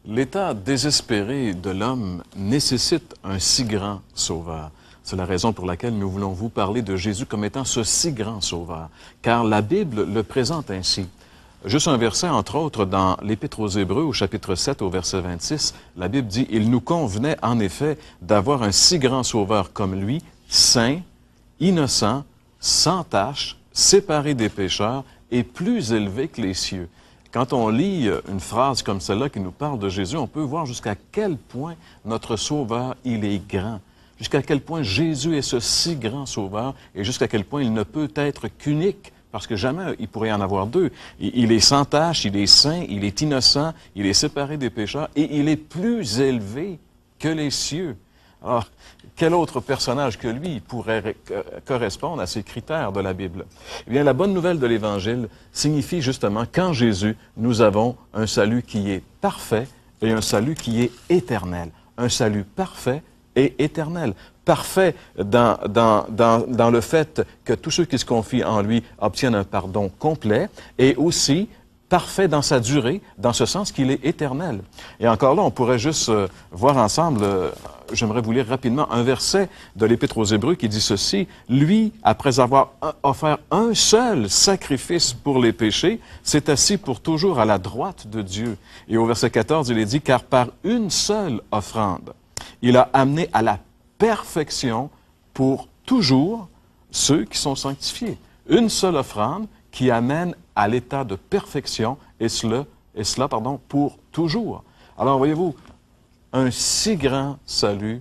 L'état désespéré de l'homme nécessite un si grand sauveur. C'est la raison pour laquelle nous voulons vous parler de Jésus comme étant ce si grand sauveur, car la Bible le présente ainsi. Juste un verset, entre autres, dans l'Épître aux Hébreux, au chapitre 7, au verset 26, la Bible dit « Il nous convenait, en effet, d'avoir un si grand sauveur comme lui, saint, innocent, sans tache, séparé des pécheurs et plus élevé que les cieux. » Quand on lit une phrase comme celle-là qui nous parle de Jésus, on peut voir jusqu'à quel point notre Sauveur, il est grand. Jusqu'à quel point Jésus est ce si grand Sauveur et jusqu'à quel point il ne peut être qu'unique, parce que jamais il pourrait y en avoir deux. Il est sans tache, il est saint, il est innocent, il est séparé des pécheurs et il est plus élevé que les cieux. Alors, quel autre personnage que lui pourrait correspondre à ces critères de la Bible? Eh bien, la bonne nouvelle de l'Évangile signifie justement qu'en Jésus, nous avons un salut qui est parfait et un salut qui est éternel. Un salut parfait et éternel. Parfait dans le fait que tous ceux qui se confient en lui obtiennent un pardon complet et aussi parfait dans sa durée, dans ce sens qu'il est éternel. Et encore là, on pourrait juste voir ensemble, j'aimerais vous lire rapidement un verset de l'Épître aux Hébreux qui dit ceci. « Lui, après avoir offert un seul sacrifice pour les péchés, s'est assis pour toujours à la droite de Dieu. » Et au verset 14, il est dit « Car par une seule offrande, il a amené à la perfection pour toujours ceux qui sont sanctifiés. » Une seule offrande qui amène à l'état de perfection, et cela pour toujours. Alors, voyez-vous, un si grand salut,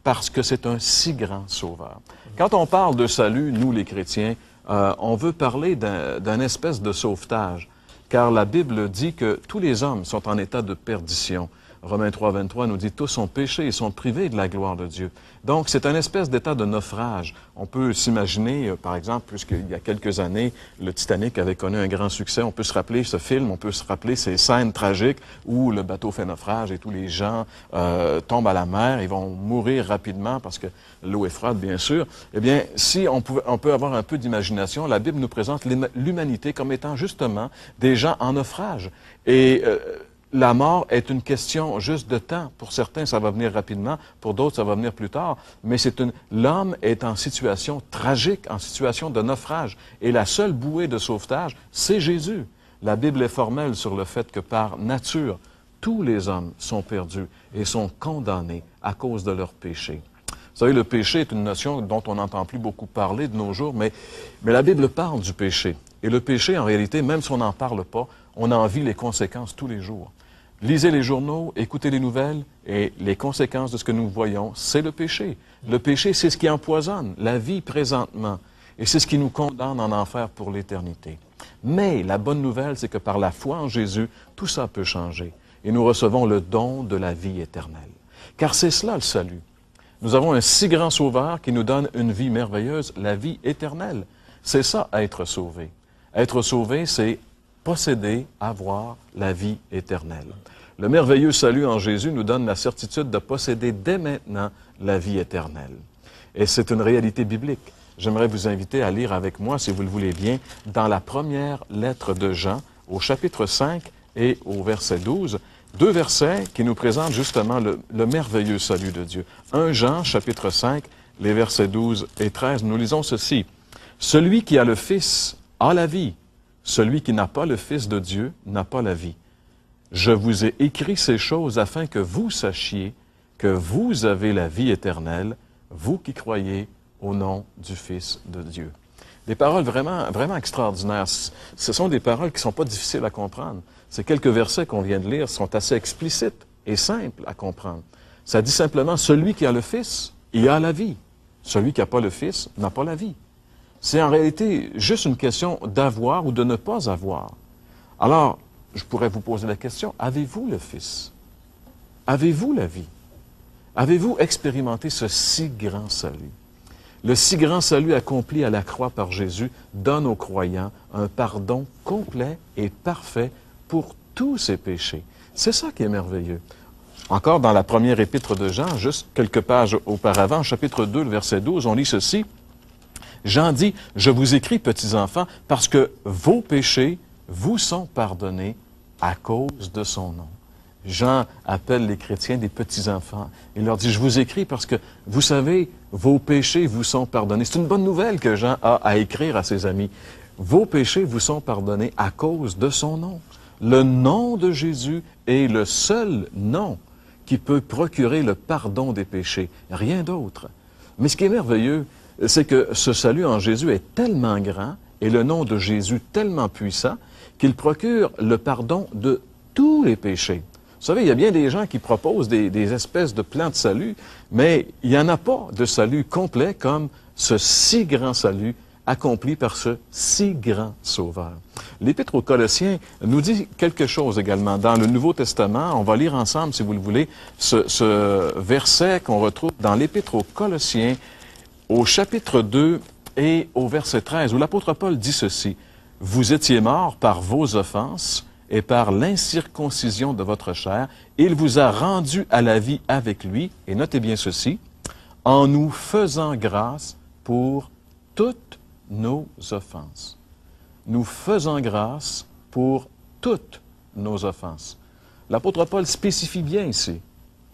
parce que c'est un si grand sauveur. Quand on parle de salut, nous les chrétiens, on veut parler d'un espèce de sauvetage, car la Bible dit que tous les hommes sont en état de perdition. Romains 3, 23 nous dit « Tous sont péchés et sont privés de la gloire de Dieu ». Donc, c'est un espèce d'état de naufrage. On peut s'imaginer, par exemple, puisqu'il y a quelques années, le Titanic avait connu un grand succès, on peut se rappeler ce film, on peut se rappeler ces scènes tragiques où le bateau fait naufrage et tous les gens tombent à la mer, ils vont mourir rapidement parce que l'eau est froide, bien sûr. Eh bien, si on peut avoir un peu d'imagination, la Bible nous présente l'humanité comme étant justement des gens en naufrage. Et la mort est une question juste de temps. Pour certains, ça va venir rapidement. Pour d'autres, ça va venir plus tard. Mais l'homme est en situation tragique, en situation de naufrage. Et la seule bouée de sauvetage, c'est Jésus. La Bible est formelle sur le fait que par nature, tous les hommes sont perdus et sont condamnés à cause de leur péché. Vous savez, le péché est une notion dont on n'entend plus beaucoup parler de nos jours, mais la Bible parle du péché. Et le péché, en réalité, même si on n'en parle pas, on en vit les conséquences tous les jours. Lisez les journaux, écoutez les nouvelles, et les conséquences de ce que nous voyons, c'est le péché. Le péché, c'est ce qui empoisonne la vie présentement, et c'est ce qui nous condamne en enfer pour l'éternité. Mais la bonne nouvelle, c'est que par la foi en Jésus, tout ça peut changer, et nous recevons le don de la vie éternelle. Car c'est cela le salut. Nous avons un si grand sauveur qui nous donne une vie merveilleuse, la vie éternelle. C'est ça, être sauvé. Être sauvé, c'est posséder, avoir la vie éternelle. Le merveilleux salut en Jésus nous donne la certitude de posséder dès maintenant la vie éternelle. Et c'est une réalité biblique. J'aimerais vous inviter à lire avec moi, si vous le voulez bien, dans la première lettre de Jean, au chapitre 5 et au verset 12, deux versets qui nous présentent justement le merveilleux salut de Dieu. 1 Jean, chapitre 5, les versets 12 et 13, nous lisons ceci. « Celui qui a le Fils a la vie. Celui qui n'a pas le Fils de Dieu n'a pas la vie. Je vous ai écrit ces choses afin que vous sachiez que vous avez la vie éternelle, vous qui croyez au nom du Fils de Dieu. » Des paroles vraiment, vraiment extraordinaires. Ce sont des paroles qui ne sont pas difficiles à comprendre. Ces quelques versets qu'on vient de lire sont assez explicites et simples à comprendre. Ça dit simplement, celui qui a le Fils, il a la vie. Celui qui n'a pas le Fils n'a pas la vie. C'est en réalité juste une question d'avoir ou de ne pas avoir. Alors, je pourrais vous poser la question, avez-vous le Fils? Avez-vous la vie? Avez-vous expérimenté ce si grand salut? Le si grand salut accompli à la croix par Jésus donne aux croyants un pardon complet et parfait pour tous ses péchés. C'est ça qui est merveilleux. Encore dans la première épître de Jean, juste quelques pages auparavant, chapitre 2, le verset 12, on lit ceci. Jean dit, « Je vous écris, petits enfants, parce que vos péchés vous sont pardonnés à cause de son nom. » Jean appelle les chrétiens des petits-enfants. Il leur dit, je vous écris parce que, vous savez, vos péchés vous sont pardonnés. C'est une bonne nouvelle que Jean a à écrire à ses amis. Vos péchés vous sont pardonnés à cause de son nom. Le nom de Jésus est le seul nom qui peut procurer le pardon des péchés. Rien d'autre. Mais ce qui est merveilleux, c'est que ce salut en Jésus est tellement grand et le nom de Jésus tellement puissant qu'il procure le pardon de tous les péchés. Vous savez, il y a bien des gens qui proposent des espèces de plans de salut, mais il n'y en a pas de salut complet comme ce si grand salut accompli par ce si grand Sauveur. L'Épître aux Colossiens nous dit quelque chose également. Dans le Nouveau Testament, on va lire ensemble, si vous le voulez, ce verset qu'on retrouve dans l'Épître aux Colossiens, au chapitre 2 et au verset 13, où l'apôtre Paul dit ceci, « Vous étiez morts par vos offenses et par l'incirconcision de votre chair, il vous a rendu à la vie avec lui, et notez bien ceci, en nous faisant grâce pour toutes nos offenses. » Nous faisons grâce pour toutes nos offenses. L'apôtre Paul spécifie bien ici,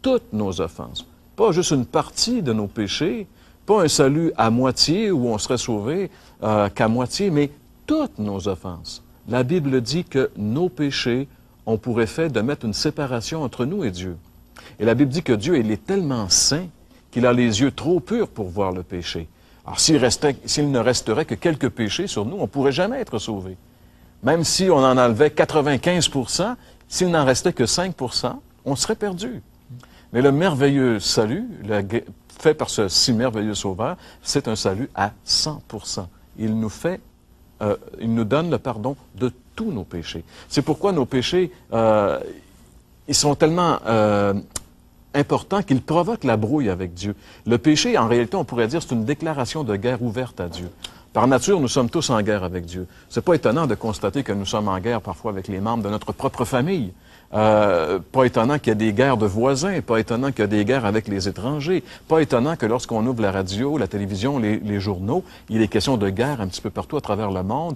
toutes nos offenses. Pas juste une partie de nos péchés, pas un salut à moitié où on serait sauvé qu'à moitié, mais toutes nos offenses. La Bible dit que nos péchés ont pour effet de mettre une séparation entre nous et Dieu. Et la Bible dit que Dieu, il est tellement saint qu'il a les yeux trop purs pour voir le péché. Alors, s'il ne resterait que quelques péchés sur nous, on ne pourrait jamais être sauvé. Même si on en enlevait 95 %, s'il n'en restait que 5 %, on serait perdu. Mais le merveilleux salut, fait par ce si merveilleux Sauveur, c'est un salut à 100 %. Il nous donne le pardon de tous nos péchés. C'est pourquoi nos péchés, ils sont tellement important qu'il provoque la brouille avec Dieu. Le péché, en réalité, on pourrait dire, c'est une déclaration de guerre ouverte à Dieu. Par nature, nous sommes tous en guerre avec Dieu. C'est pas étonnant de constater que nous sommes en guerre parfois avec les membres de notre propre famille. Pas étonnant qu'il y ait des guerres de voisins, pas étonnant qu'il y ait des guerres avec les étrangers, pas étonnant que lorsqu'on ouvre la radio, la télévision, les journaux, il est question de guerre un petit peu partout à travers le monde.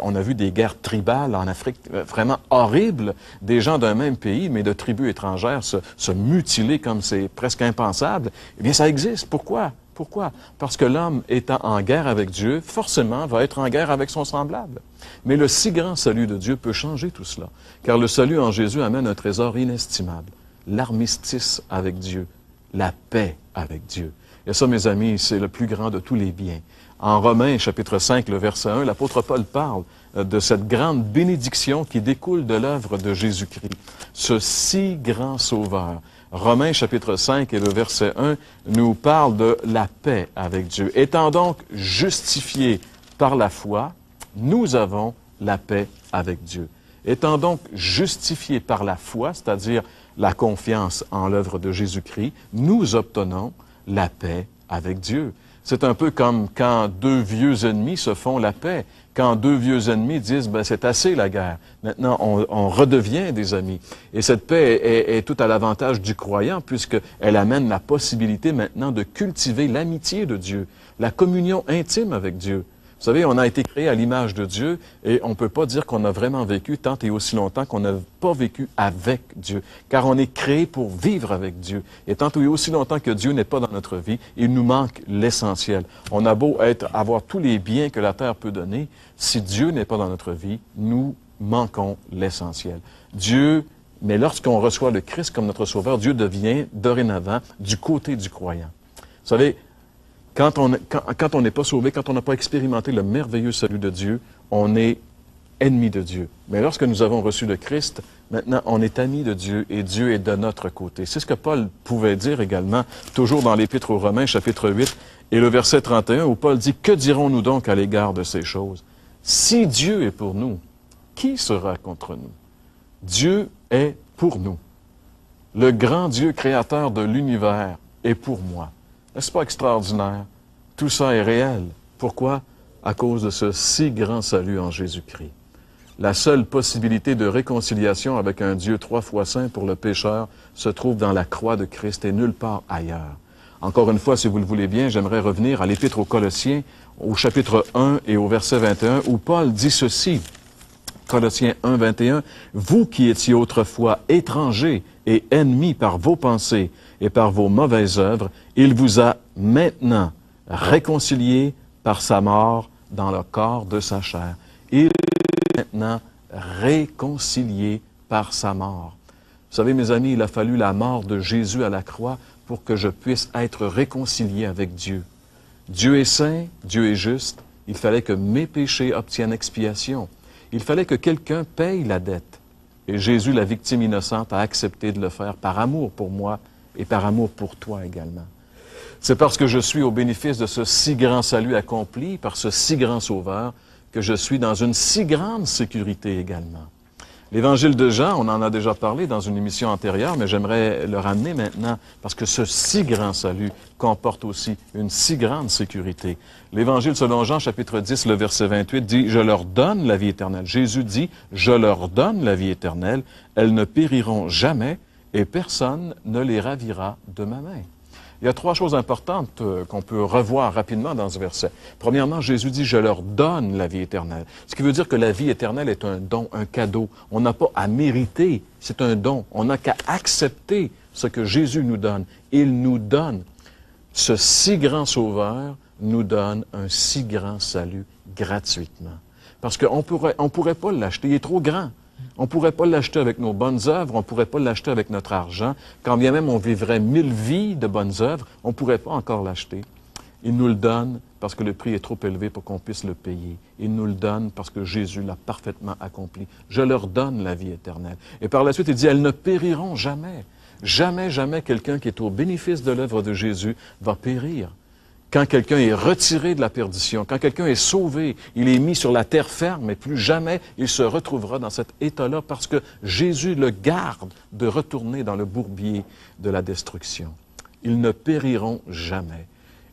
On a vu des guerres tribales en Afrique vraiment horribles, des gens d'un même pays, mais de tribus étrangères se mutiler comme c'est presque impensable. Eh bien, ça existe. Pourquoi? Pourquoi? Parce que l'homme étant en guerre avec Dieu, forcément va être en guerre avec son semblable. Mais le si grand salut de Dieu peut changer tout cela, car le salut en Jésus amène un trésor inestimable, l'armistice avec Dieu, la paix avec Dieu. Et ça, mes amis, c'est le plus grand de tous les biens. En Romains, chapitre 5, le verset 1, l'apôtre Paul parle de cette grande bénédiction qui découle de l'œuvre de Jésus-Christ, ce si grand Sauveur. Romains chapitre 5 et le verset 1 nous parle de la paix avec Dieu. Étant donc justifiés par la foi, nous avons la paix avec Dieu. Étant donc justifiés par la foi, c'est-à-dire la confiance en l'œuvre de Jésus-Christ, nous obtenons la paix avec Dieu. C'est un peu comme quand deux vieux ennemis se font la paix. Quand deux vieux ennemis disent, ben, c'est assez la guerre. Maintenant, on redevient des amis. Et cette paix est tout à l'avantage du croyant, puisqu'elle amène la possibilité maintenant de cultiver l'amitié de Dieu, la communion intime avec Dieu. Vous savez, on a été créé à l'image de Dieu et on ne peut pas dire qu'on a vraiment vécu tant et aussi longtemps qu'on n'a pas vécu avec Dieu. Car on est créé pour vivre avec Dieu. Et tant et aussi longtemps que Dieu n'est pas dans notre vie, il nous manque l'essentiel. On a beau avoir tous les biens que la terre peut donner, si Dieu n'est pas dans notre vie, nous manquons l'essentiel. Mais lorsqu'on reçoit le Christ comme notre Sauveur, Dieu devient dorénavant du côté du croyant. Vous savez, quand on n'est pas sauvé, quand on n'a pas expérimenté le merveilleux salut de Dieu, on est ennemi de Dieu. Mais lorsque nous avons reçu le Christ, maintenant on est amis de Dieu et Dieu est de notre côté. C'est ce que Paul pouvait dire également, toujours dans l'Épître aux Romains, chapitre 8, et le verset 31, où Paul dit « Que dirons-nous donc à l'égard de ces choses? Si Dieu est pour nous, qui sera contre nous? Dieu est pour nous. Le grand Dieu créateur de l'univers est pour moi. » N'est-ce pas extraordinaire? Tout ça est réel. Pourquoi? À cause de ce si grand salut en Jésus-Christ. La seule possibilité de réconciliation avec un Dieu 3 fois saint pour le pécheur se trouve dans la croix de Christ et nulle part ailleurs. Encore une fois, si vous le voulez bien, j'aimerais revenir à l'Épître aux Colossiens, au chapitre 1 et au verset 21, où Paul dit ceci. Colossiens 1, 21, « Vous qui étiez autrefois étrangers et ennemis par vos pensées et par vos mauvaises œuvres, il vous a maintenant réconciliés par sa mort dans le corps de sa chair. » Il est maintenant réconcilié par sa mort. Vous savez, mes amis, il a fallu la mort de Jésus à la croix pour que je puisse être réconcilié avec Dieu. Dieu est saint, Dieu est juste. Il fallait que mes péchés obtiennent expiation. Il fallait que quelqu'un paye la dette. Et Jésus, la victime innocente, a accepté de le faire par amour pour moi et par amour pour toi également. C'est parce que je suis au bénéfice de ce si grand salut accompli par ce si grand Sauveur que je suis dans une si grande sécurité également. L'Évangile de Jean, on en a déjà parlé dans une émission antérieure, mais j'aimerais le ramener maintenant parce que ce si grand salut comporte aussi une si grande sécurité. L'Évangile selon Jean, chapitre 10, le verset 28, dit « Je leur donne la vie éternelle ». Jésus dit « Je leur donne la vie éternelle, elles ne périront jamais et personne ne les ravira de ma main ». Il y a trois choses importantes qu'on peut revoir rapidement dans ce verset. Premièrement, Jésus dit « Je leur donne la vie éternelle ». Ce qui veut dire que la vie éternelle est un don, un cadeau. On n'a pas à mériter, c'est un don. On n'a qu'à accepter ce que Jésus nous donne. Il nous donne. Ce si grand Sauveur nous donne un si grand salut gratuitement. Parce qu'on pourrait pas l'acheter, il est trop grand. On ne pourrait pas l'acheter avec nos bonnes œuvres, on ne pourrait pas l'acheter avec notre argent. Quand bien même on vivrait 1000 vies de bonnes œuvres, on ne pourrait pas encore l'acheter. Il nous le donne parce que le prix est trop élevé pour qu'on puisse le payer. Il nous le donne parce que Jésus l'a parfaitement accompli. Je leur donne la vie éternelle. Et par la suite, il dit, elles ne périront jamais. Jamais, jamais quelqu'un qui est au bénéfice de l'œuvre de Jésus va périr. Quand quelqu'un est retiré de la perdition, quand quelqu'un est sauvé, il est mis sur la terre ferme et plus jamais il se retrouvera dans cet état-là parce que Jésus le garde de retourner dans le bourbier de la destruction. Ils ne périront jamais.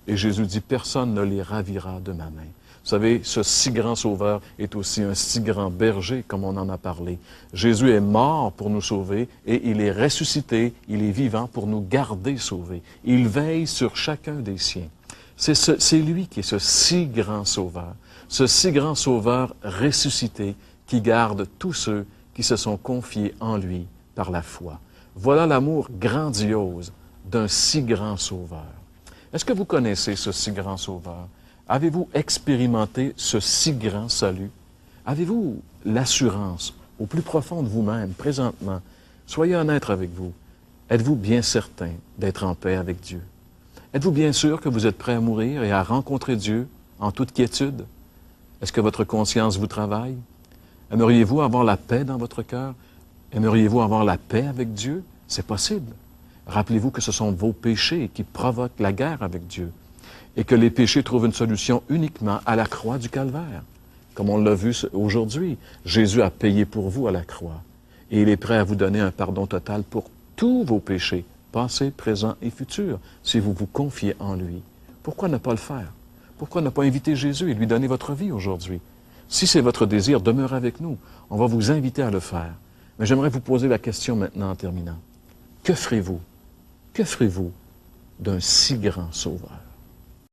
Et Jésus dit, personne ne les ravira de ma main. Vous savez, ce si grand Sauveur est aussi un si grand berger, comme on en a parlé. Jésus est mort pour nous sauver et il est ressuscité, il est vivant pour nous garder sauvés. Il veille sur chacun des siens. C'est lui qui est ce si grand Sauveur, ce si grand Sauveur ressuscité qui garde tous ceux qui se sont confiés en lui par la foi. Voilà l'amour grandiose d'un si grand Sauveur. Est-ce que vous connaissez ce si grand Sauveur? Avez-vous expérimenté ce si grand salut? Avez-vous l'assurance au plus profond de vous-même, présentement? Soyez honnête avec vous. Êtes-vous bien certain d'être en paix avec Dieu? Êtes-vous bien sûr que vous êtes prêt à mourir et à rencontrer Dieu en toute quiétude? Est-ce que votre conscience vous travaille? Aimeriez-vous avoir la paix dans votre cœur? Aimeriez-vous avoir la paix avec Dieu? C'est possible. Rappelez-vous que ce sont vos péchés qui provoquent la guerre avec Dieu et que les péchés trouvent une solution uniquement à la croix du Calvaire. Comme on l'a vu aujourd'hui, Jésus a payé pour vous à la croix et il est prêt à vous donner un pardon total pour tous vos péchés, passé, présent et futur, si vous vous confiez en lui. Pourquoi ne pas le faire? Pourquoi ne pas inviter Jésus et lui donner votre vie aujourd'hui? Si c'est votre désir, demeurez avec nous. On va vous inviter à le faire. Mais j'aimerais vous poser la question maintenant en terminant. Que ferez-vous? Que ferez-vous d'un si grand Sauveur?